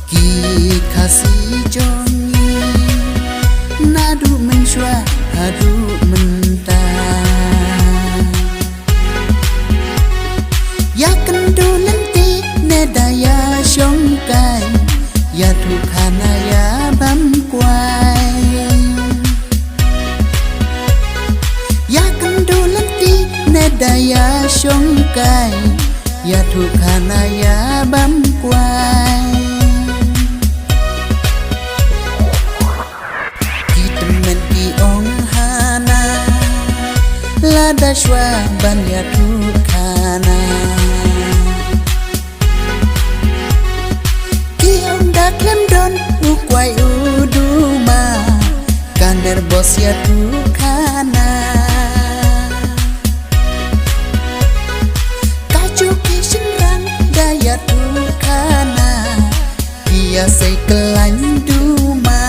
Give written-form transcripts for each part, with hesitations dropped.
Ki kasih jongi nadu menshwa hadu menta ya kendo lenti nedaya shongkai ya tukhana ya bamkwai ya kendo lenti nedaya shongkai ya tukhana ya bamkwai lada shwa banya tukhana ki onda klem don ukwai uduma kaner bos ya tukhana kacu kishin rang daya tukhana dia say kelany duma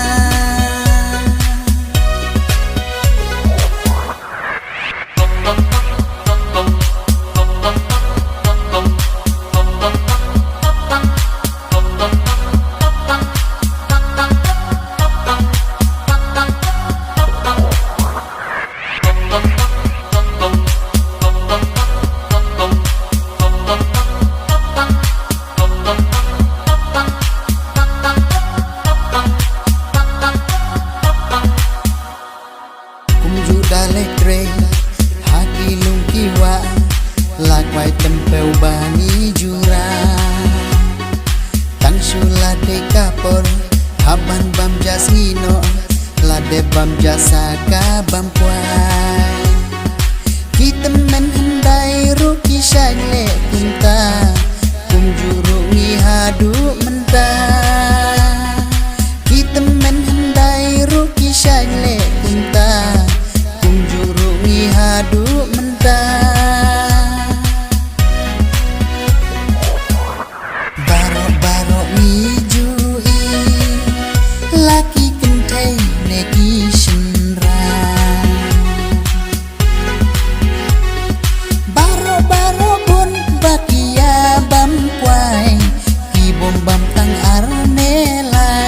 hati lung kiwa lakwai tempel bani jura tan shula de kapor haban bam jasino lade bam jasa ka bam kwai kita men handai ruki shagle kunta kum juru ni hadu menta kita men handai ruki shagle kunta hadu menta baro mi jui laki kentai neki shenra baro bun bakia bam kwai ki bom bam tang arne lai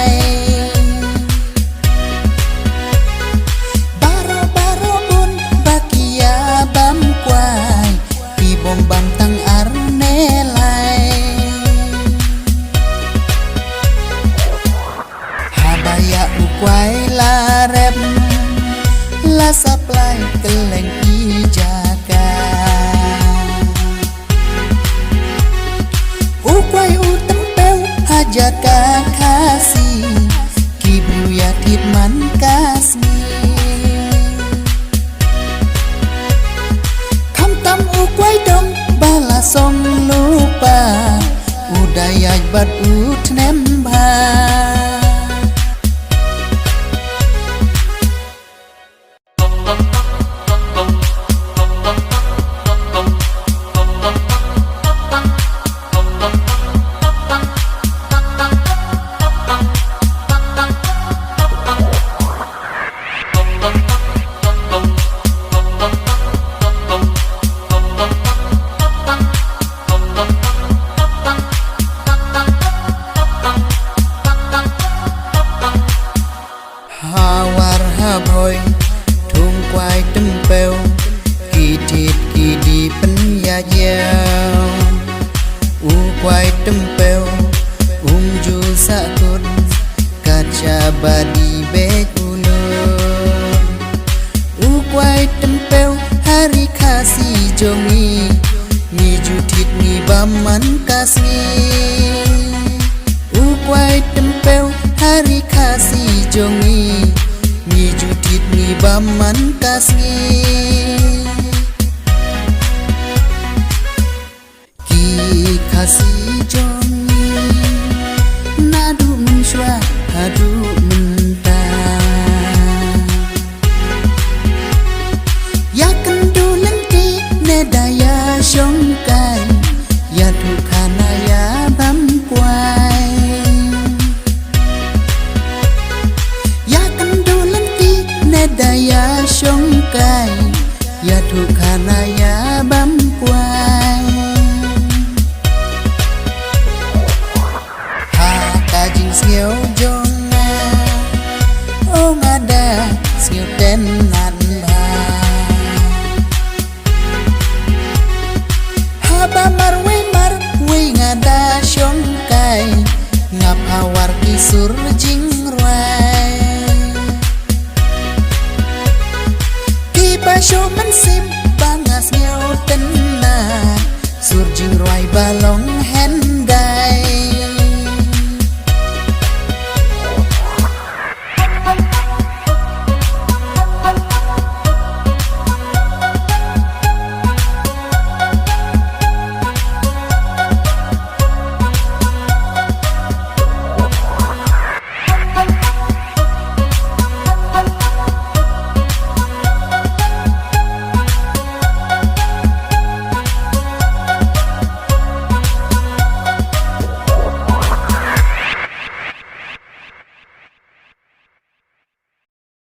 bam tang arne lai habaya ukwai la rep la supply keleng ijaka ukwai utempel hajaka kasih kibru ya hitman kasmi ukwai dong bala song lupa udaya bat utnemba boy thung quay tempel kỳ thịt kỳ đi pen ya yeo u quay tempel ju sa kut kaca badi be ulun u quay tempel hari kasih jongi ni ju thịt ni baman kasih u quay tempel hari kasih jongi ni jutit ni baman kasih ki kasih jongi nadu menshwa hadu menta ya kendo lenti nedaya shongkai ya tukhana ya bamkwai daya shongkai ya tukhana ya bamkwai ha kajing skill jonga oh ngada skill ten nan ba haba mar we ngada shong kai ngap awar kisur jing